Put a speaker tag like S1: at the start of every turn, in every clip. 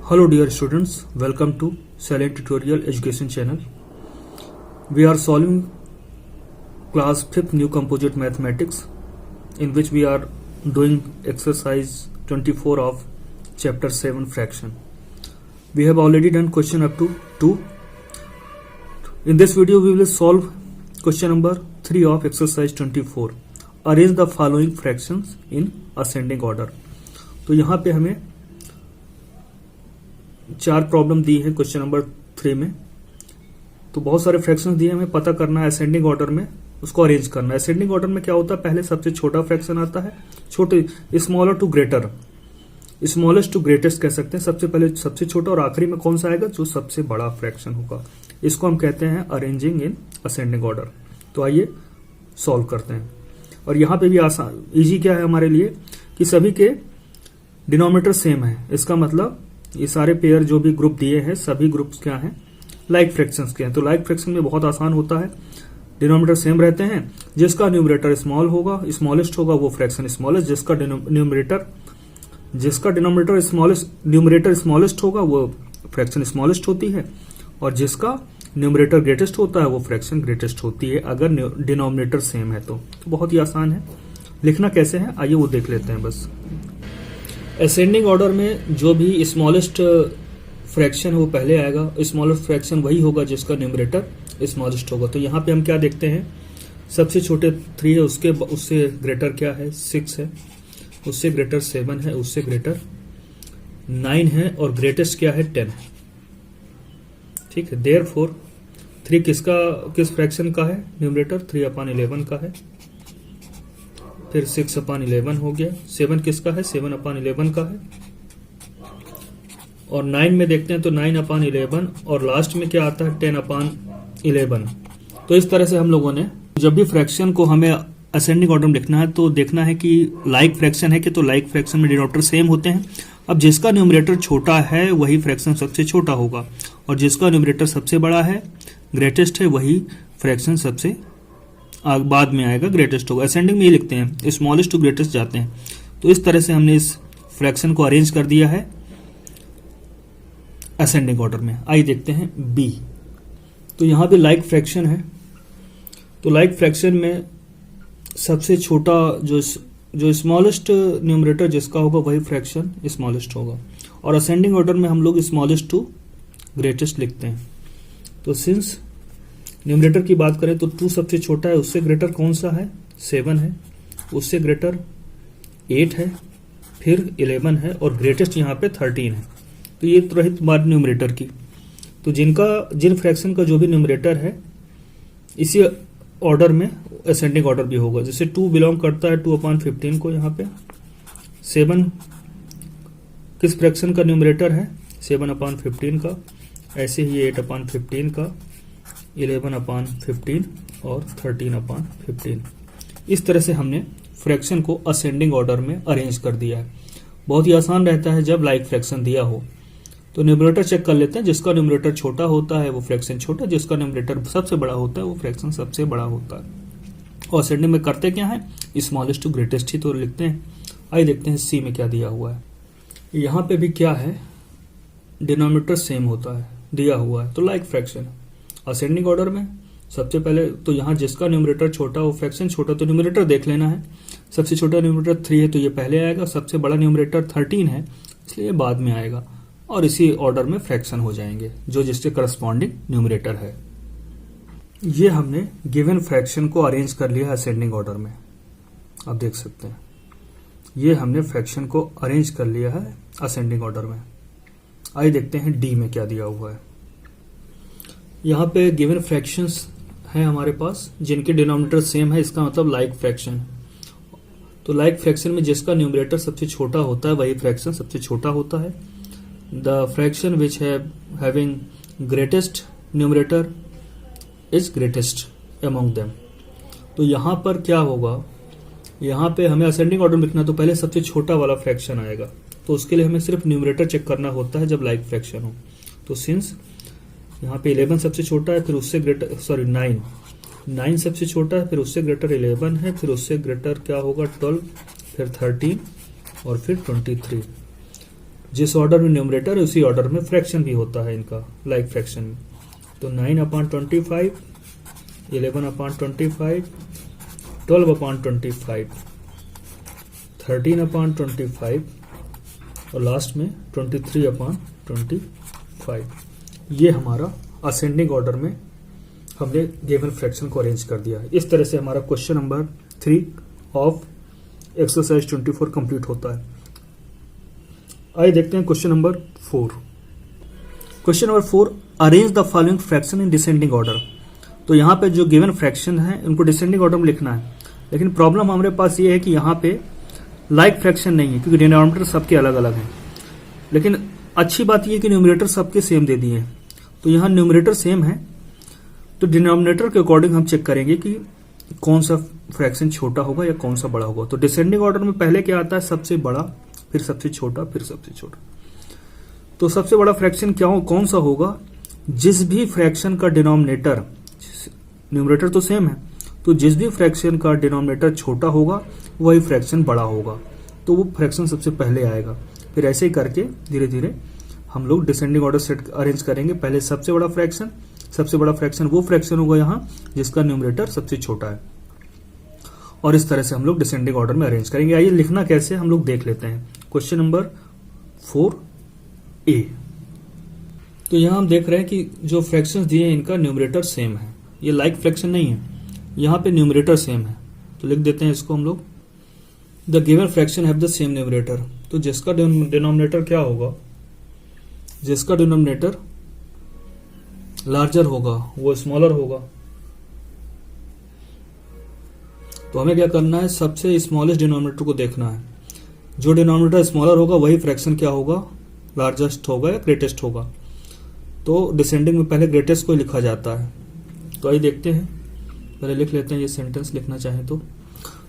S1: Hello dear students, welcome to Silent Tutorial Education channel. We are solving class 5th new composite mathematics, in which we are doing exercise 24 of chapter 7 fraction. We have already done question up to 2. In this video we will solve question number 3 of exercise 24. Arrange the following fractions in ascending order. तो यहाँ पे हमें 4 problem दी है question number 3 में। तो बहुत सारे fractions दिए, हमें पता करना है असेंडिंग ऑर्डर में, उसको अरेंज करना है। असेंडिंग ऑर्डर में क्या होता है, पहले सबसे छोटा फ्रैक्शन आता है, छोटे smaller to greater, smallest to greatest कह सकते हैं। सबसे पहले सबसे छोटा और आखिरी में कौन सा आएगा, जो सबसे बड़ा फ्रैक्शन होगा। इसको हम कहते हैं अरेंजिंग इन असेंडिंग ऑर्डर। तो आइए सॉल्व करते हैं। और यहाँ पे भी आसान इजी क्या है हमारे लिए कि सभी के डिनोमिनेटर सेम है। इसका मतलब ये सारे पेयर जो भी ग्रुप दिए हैं, सभी ग्रुप्स क्या हैं, लाइक फ्रैक्शंस के हैं। तो लाइक फ्रैक्शन में बहुत आसान होता है, डिनोमिनेटर सेम रहते हैं। जिसका न्यूमरेटर स्मॉल होगा, स्मॉलेस्ट होगा, वो फ्रैक्शन स्मॉलेस्ट। जिसका डिनोमिनेटर न्यूमरेटर स्मॉलेस्ट होगा, वो फ्रैक्शन स्मॉलेस्ट होती है। और जिसका न्यूमरेटर ग्रेटेस्ट होता है, वो फ्रैक्शन ग्रेटेस्ट होती है, अगर डिनोमिनेटर सेम है तो बहुत ही आसान है। लिखना कैसे है आइए वो देख लेते हैं बस। असेंडिंग ऑर्डर में जो भी स्मॉलेस्ट फ्रैक्शन है वो पहले आएगा। स्मॉलेस्ट फ्रैक्शन वही होगा जिसका न्यूमरेटर स्मॉलेस्ट होगा। तो यहाँ पे हम क्या देखते हैं, सबसे छोटे 3 है, उससे ग्रेटर क्या है 6 है, उससे ग्रेटर 7 है, उससे ग्रेटर 9 है, और ग्रेटेस्ट क्या है 10 है। ठीक है, देयरफॉर 3 किस फ्रैक्शन का है, न्यूमरेटर 3/11 का है। फिर 6/11 हो गया। 7 किसका है, 7/11 का है। और 9 में देखते हैं तो 9/11, और लास्ट में क्या आता है 10/11। तो इस तरह से हम लोगों ने जब भी फ्रैक्शन को हमें असेंडिंग ऑर्डर में लिखना है तो देखना है कि लाइक फ्रैक्शन है कि, तो लाइक फ्रैक्शन में डिनोमिनेटर सेम होते हैं। अब जिसका न्यूमरेटर छोटा है वही फ्रैक्शन सबसे छोटा होगा, और जिसका न्यूमरेटर सबसे बड़ा है, ग्रेटेस्ट है, वही फ्रैक्शन सबसे बाद में आएगा, ग्रेटेस्ट होगा। असेंडिंग में ये लिखते हैं, स्मॉलेस्ट टू ग्रेटेस्ट जाते हैं। तो इस तरह से हमने इस फ्रैक्शन को अरेंज कर दिया है असेंडिंग ऑर्डर में। आइए देखते हैं बी। तो यहां पे लाइक फ्रैक्शन है। तो लाइक फ्रैक्शन में सबसे छोटा जो स्मॉलेस्ट न्यूमरेटर जिसका होगा वही फ्रैक्शन स्मॉलेस्ट होगा। और असेंडिंग ऑर्डर में हम लोग स्मॉलेस्ट टू ग्रेटेस्ट लिखते हैं। तो सिंस न्यूमरेटर की बात करें तो 2 सबसे छोटा है, उससे ग्रेटर कौन सा है 7 है, उससे ग्रेटर 8 है, फिर 11 है, और ग्रेटेस्ट यहाँ पे 13 है। तो ये तो रही बात न्यूमरेटर की। तो जिन फ्रैक्शन का जो भी न्यूमरेटर है इसी ऑर्डर में असेंडिंग ऑर्डर भी होगा। जैसे 2 बिलोंग करता है 2/15 को, यहाँ पे 7 किस फ्रैक्शन का न्यूमरेटर है 7/15 का, ऐसे ही 8/15 का, 11/15 और 13/15। इस तरह से हमने फ्रैक्शन को असेंडिंग ऑर्डर में अरेंज कर दिया है। बहुत ही आसान रहता है जब लाइक फ्रैक्शन दिया हो। तो न्यूमरेटर चेक कर लेते हैं। जिसका न्यूमरेटर छोटा होता है वो फ्रैक्शन छोटा, जिसका न्यूमरेटर सबसे बड़ा होता है वो फ्रैक्शन सबसे बड़ा होता है। और असेंडिंग में करते क्या है, स्मॉलेस्ट टू ग्रेटेस्ट ही तो लिखते हैं। आइए देखते हैं सी में क्या दिया हुआ है। यहाँ पे भी क्या है, डिनोमिनेटर सेम होता है, दिया हुआ है, तो लाइक फ्रैक्शन। असेंडिंग ऑर्डर में सबसे पहले तो यहाँ जिसका न्यूमरेटर छोटा वो फ्रैक्शन छोटा, तो न्यूमरेटर देख लेना है। सबसे छोटा न्यूमरेटर 3 है तो ये पहले आएगा, सबसे बड़ा न्यूमरेटर 13 है इसलिए बाद में आएगा, और इसी ऑर्डर में फ्रैक्शन हो जाएंगे जो जिसके करस्पॉन्डिंग न्यूमरेटर है। ये हमने गिवन फ्रैक्शन को अरेंज कर लिया असेंडिंग ऑर्डर में। आप देख सकते हैं ये हमने फ्रैक्शन को अरेंज कर लिया है असेंडिंग ऑर्डर में। आइए देखते हैं डी में क्या दिया हुआ है। यहाँ पे गिवन फ्रैक्शंस हैं हमारे पास जिनके डिनोमिनेटर सेम है, इसका मतलब लाइक फ्रैक्शन। तो लाइक फ्रैक्शन में जिसका न्यूमरेटर सबसे छोटा होता है वही फ्रैक्शन सबसे छोटा होता है। The fraction which having greatest numerator is greatest among them. तो यहाँ पर क्या होगा, यहाँ पे हमें असेंडिंग ऑर्डर में लिखना, तो पहले सबसे छोटा वाला फ्रैक्शन आएगा। तो उसके लिए हमें सिर्फ न्यूमरेटर चेक करना होता है जब लाइक फ्रैक्शन हो। तो सिंस यहाँ पे 11 सबसे छोटा है, फिर उससे ग्रेटर 9 सबसे छोटा है, फिर उससे ग्रेटर 11 है, फिर उससे ग्रेटर क्या होगा 12, फिर 13 और फिर 23। जिस ऑर्डर में न्यूमरेटर है उसी ऑर्डर में फ्रैक्शन भी होता है इनका, लाइक फ्रैक्शन में। तो 9/25, 11/25, 12/25, 13/25 और लास्ट में 23/25। ये हमारा असेंडिंग ऑर्डर में हमने गिवन फ्रैक्शन को अरेंज कर दिया है। इस तरह से हमारा question number 3 of exercise 24 complete होता है। आइए देखते हैं question number 4। Question number 4, arrange the following fraction in descending order. तो यहाँ पे जो गिवन फ्रैक्शन है उनको डिसेंडिंग ऑर्डर में लिखना है, लेकिन प्रॉब्लम हमारे पास ये है कि यहाँ पे लाइक फ्रैक्शन नहीं है क्योंकि डिनोमिनेटर सबके अलग अलग हैं। लेकिन अच्छी बात यह है कि न्यूमरेटर सबके सेम दे दिए हैं। तो यहाँ न्यूमरेटर सेम है तो डिनोमिनेटर के अकॉर्डिंग हम चेक करेंगे कि कौन सा फ्रैक्शन छोटा होगा या कौन सा बड़ा होगा। तो डिसेंडिंग ऑर्डर में पहले क्या आता है, सबसे बड़ा, फिर सबसे छोटा, फिर सबसे छोटा। तो सबसे बड़ा फ्रैक्शन क्या हो, कौन सा होगा, जिस भी फ्रैक्शन का डिनोमिनेटर, न्यूमरेटर तो सेम है, तो जिस भी फ्रैक्शन का डिनोमिनेटर छोटा होगा वही फ्रैक्शन बड़ा होगा, तो वो फ्रैक्शन सबसे पहले आएगा। फिर ऐसे ही करके धीरे धीरे हम लोग डिसेंडिंग ऑर्डर सेट अरेंज करेंगे। पहले सबसे बड़ा फ्रैक्शन वो फ्रैक्शन होगा यहाँ जिसका न्यूमरेटर सबसे छोटा है, और इस तरह से हम लोग डिसेंडिंग ऑर्डर में अरेंज करेंगे। आइए लिखना कैसे हम लोग देख लेते हैं। Question number 4A। तो यहाँ हम देख रहे हैं कि जो फ्रैक्शंस दिए हैं इनका न्यूमरेटर सेम है, ये लाइक फ्रैक्शन नहीं है, यहाँ पे न्यूमरेटर सेम है। तो लिख देते हैं इसको हम लोग, the given fraction have the same numerator. तो जिसका डिनोमिनेटर क्या होगा, जिसका डिनोमिनेटर लार्जर होगा वो स्मॉलर होगा। तो हमें क्या करना है, सबसे स्मॉलेस्ट डिनोमिनेटर को देखना है। जो डिनोमिनेटर स्मॉलर होगा वही फ्रैक्शन क्या होगा, लार्जेस्ट होगा या ग्रेटेस्ट होगा। तो डिसेंडिंग में पहले ग्रेटेस्ट को लिखा जाता है। तो आइए देखते हैं, पहले लिख लेते हैं ये सेंटेंस लिखना चाहें तो।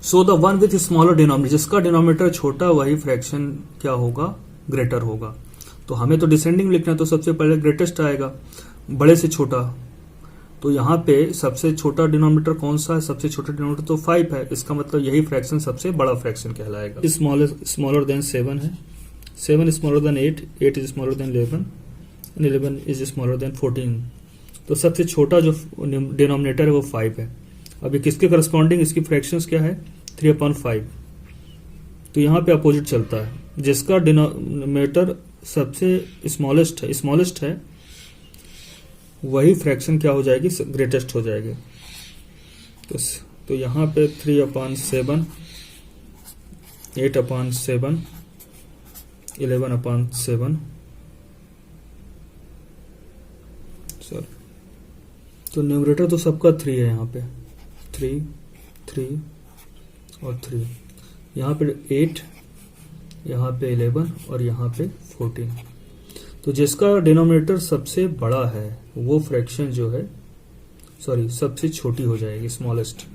S1: So the one with smaller denominator, जिसका डिनोमिनेटर छोटा वही फ्रैक्शन क्या होगा, ग्रेटर होगा। तो हमें तो डिसेंडिंग लिखना है, तो सबसे पहले ग्रेटेस्ट आएगा, बड़े से छोटा। तो यहाँ पे सबसे छोटा डिनोमिनेटर कौन सा है, सबसे छोटा डिनोमिनेटर तो 5 है, इसका मतलब यही फ्रैक्शन सबसे बड़ा फ्रैक्शन कहलाएगा। स्मॉलर देन 7 है, 7 smaller than 8, 8 is smaller than 11, 11 is smaller than 14। तो सबसे छोटा जो डिनोमिनेटर है वो 5 है। अभी किसके करस्पॉन्डिंग इसकी फ्रैक्शंस क्या है, 3/5। तो यहाँ पे अपोजिट चलता है, जिसका डिनोमिनेटर सबसे स्मॉलेस्ट है वही फ्रैक्शन क्या हो जाएगी, ग्रेटेस्ट हो जाएगी। तो यहाँ पे 3/7, 8/7, 11/7, सॉरी। तो न्यूमरेटर तो सबका 3 है, यहाँ पे 3, 3 और 3। यहाँ पे 8, यहाँ पे 11 और यहाँ पे 14। तो जिसका डिनोमिनेटर सबसे बड़ा है वो फ्रैक्शन जो है, सॉरी, सबसे छोटी हो जाएगी, स्मॉलेस्ट।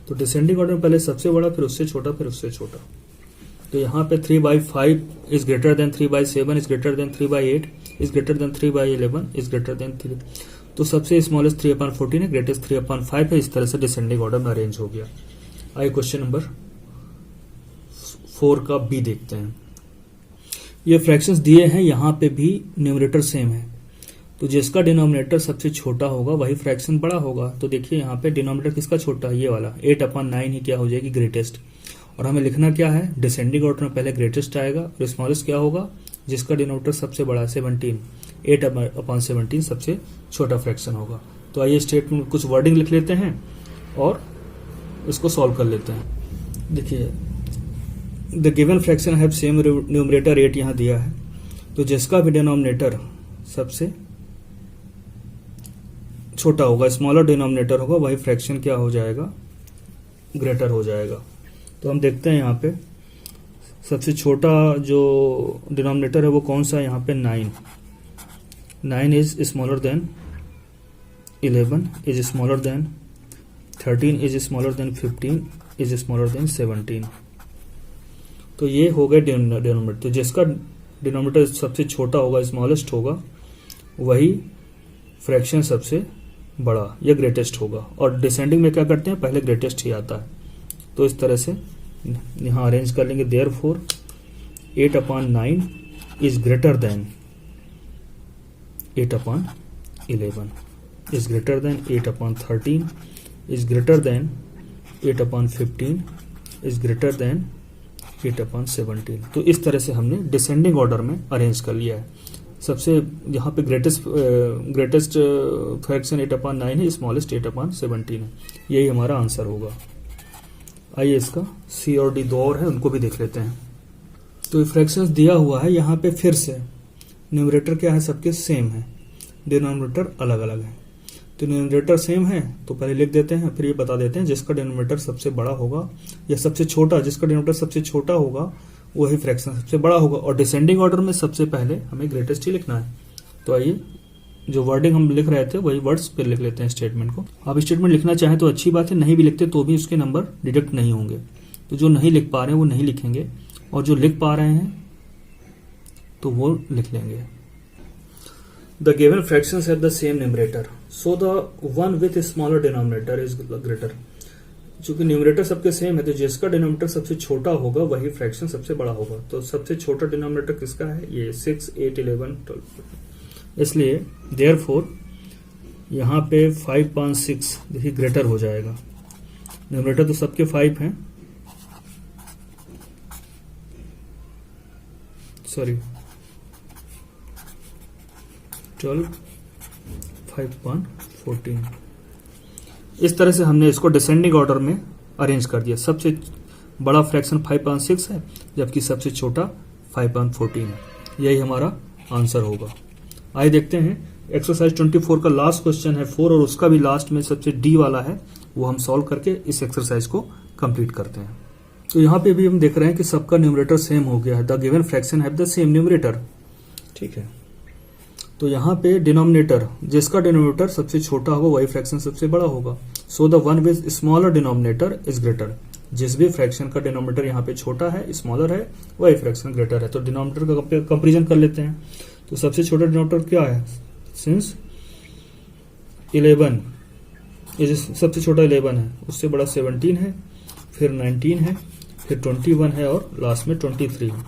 S1: तो डिसेंडिंग ऑर्डर में पहले सबसे बड़ा, फिर उससे छोटा, फिर उससे छोटा। तो यहाँ पे 3/5 is greater than 3/7 is greater than 3/8 is greater than 3/11 is greater than 3। तो सबसे स्मॉलेस्ट 3/14 है, ग्रेटेस्ट 3/5 है। इस तरह से डिसेंडिंग ऑर्डर में अरेंज हो गया। आइए क्वेश्चन नंबर 4 का बी देखते हैं। ये फ्रैक्शंस दिए हैं, यहाँ पे भी न्यूमरेटर सेम है, तो जिसका डिनोमिनेटर सबसे छोटा होगा वही फ्रैक्शन बड़ा होगा। तो देखिए यहाँ पे डिनोमिनेटर किसका छोटा है, ये वाला 8/9 ही क्या हो जाएगी, ग्रेटेस्ट। और हमें लिखना क्या है, डिसेंडिंग ऑर्डर में पहले ग्रेटेस्ट आएगा और स्मॉलेस्ट क्या होगा, जिसका डिनोमिनेटर सबसे बड़ा 17, 8/17 सबसे छोटा फ्रैक्शन होगा। तो आइए स्टेटमेंट में कुछ वर्डिंग लिख लेते हैं और इसको सॉल्व कर लेते हैं। देखिए, the given fraction have same numerator 8 यहाँ दिया है, तो जिसका भी डिनोमिनेटर सबसे छोटा होगा, स्मॉलर डिनोमिनेटर होगा, वही फ्रैक्शन क्या हो जाएगा, ग्रेटर हो जाएगा। तो हम देखते हैं यहाँ पे सबसे छोटा जो डिनोमिनेटर है वो कौन सा है, यहाँ पे 9 is smaller than 11 is smaller than 13 is smaller than 15 is smaller than 17। तो ये हो गए डिनोमिनेटर। तो जिसका डिनोमिनेटर सबसे छोटा होगा, स्मॉलेस्ट होगा, वही फ्रैक्शन सबसे बड़ा या ग्रेटेस्ट होगा। और डिसेंडिंग में क्या करते हैं, पहले ग्रेटेस्ट ही आता है। तो इस तरह से यहाँ अरेंज कर लेंगे। Therefore 8/9 is greater than 8/11, is greater than 8/13, is greater than 8/15, is greater than 8/17। तो इस तरह से हमने डिसेंडिंग ऑर्डर में अरेंज कर लिया है। सबसे यहाँ पे ग्रेटेस्ट फ्रैक्शन 8/9 है, स्मॉलेस्ट 8/17 है। यही हमारा आंसर होगा। आइए इसका सी और डी दो और है, उनको भी देख लेते हैं। तो फ्रैक्शंस दिया हुआ है, यहाँ पे फिर से न्यूमरेटर क्या है, सबके सेम है, डिनोमिनेटर अलग अलग है। तो न्यूमरेटर सेम है तो पहले लिख देते हैं, फिर ये बता देते हैं जिसका डिनोमिनेटर सबसे बड़ा होगा या सबसे छोटा, जिसका डिनोमिनेटर सबसे छोटा होगा वही फ्रैक्शन सबसे बड़ा होगा। और डिसेंडिंग ऑर्डर में सबसे पहले हमें ग्रेटेस्ट ही लिखना है। तो आइए जो वर्डिंग हम लिख रहे थे वही वर्ड्स फिर लिख लेते हैं स्टेटमेंट को। आप स्टेटमेंट लिखना चाहें तो अच्छी बात है, नहीं भी लिखते तो भी उसके नंबर डिडक्ट नहीं होंगे। तो जो नहीं लिख पा रहे हैं वो नहीं लिखेंगे, और जो लिख पा रहे हैं तो वो लिख लेंगे। The given fractions have the same numerator, so the one with a smaller denominator is greater। चूंकि न्यूमरेटर सबके सेम है तो जिसका डिनोमिनेटर सबसे छोटा होगा वही फ्रैक्शन सबसे बड़ा होगा। तो सबसे छोटा डिनोमिनेटर किसका है, ये 6, 8, 11, 12। इसलिए देयरफॉर यहाँ पे 5/6 देखिए ग्रेटर हो जाएगा। न्यूमरेटर तो सबके 5 हैं, सॉरी 12, 5/14। इस तरह से हमने इसको डिसेंडिंग ऑर्डर में अरेंज कर दिया। सबसे बड़ा फ्रैक्शन 5/6 है, जबकि सबसे छोटा 5/14 है। यही हमारा आंसर होगा। आइए देखते हैं एक्सरसाइज 24 का लास्ट क्वेश्चन है 4, और उसका भी लास्ट में सबसे डी वाला है, वो हम सॉल्व करके इस एक्सरसाइज को कंप्लीट करते हैं। तो यहाँ पे भी हम देख रहे हैं कि सबका न्यूमरेटर सेम हो गया है। The given fraction have the same numerator, ठीक है। तो यहाँ पे डिनोमिनेटर, जिसका डिनोमिनेटर सबसे छोटा होगा वही फ्रैक्शन सबसे बड़ा होगा। So the one with smaller denominator is greater. जिस भी फ्रैक्शन का डिनोमिनेटर यहाँ पे छोटा है, स्मॉलर है, वही फ्रैक्शन ग्रेटर है। तो डिनोमिनेटर का कंपेरिजन कर लेते हैं। तो सबसे छोटा डिनोमिनेटर क्या है, सिंस 11 सबसे छोटा 11 है, उससे बड़ा 17 है, फिर 19 है, फिर 21 है, और लास्ट में 23 है।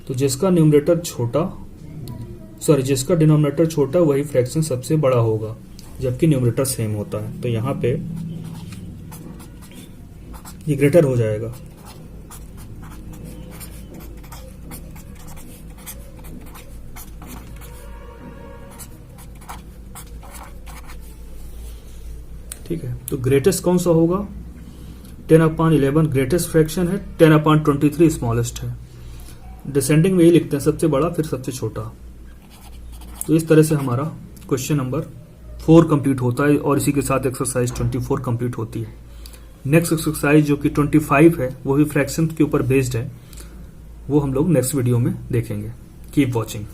S1: तो जिसका न्यूमरेटर छोटा जिसका डिनोमिनेटर छोटा वही फ्रैक्शन सबसे बड़ा होगा, जबकि न्यूमरेटर सेम होता है। तो यहां पे ये ग्रेटर हो जाएगा। ठीक है, तो ग्रेटेस्ट कौन सा होगा, 10/11 ग्रेटेस्ट फ्रैक्शन है, 10/23 स्मॉलेस्ट है। डिसेंडिंग में ही लिखते हैं, सबसे बड़ा फिर सबसे छोटा। तो इस तरह से हमारा क्वेश्चन नंबर 4 कंप्लीट होता है, और इसी के साथ एक्सरसाइज 24 कंप्लीट होती है। नेक्स्ट एक्सरसाइज जो कि 25 है, वो भी फ्रैक्शन के ऊपर बेस्ड है, वो हम लोग नेक्स्ट वीडियो में देखेंगे। Keep watching.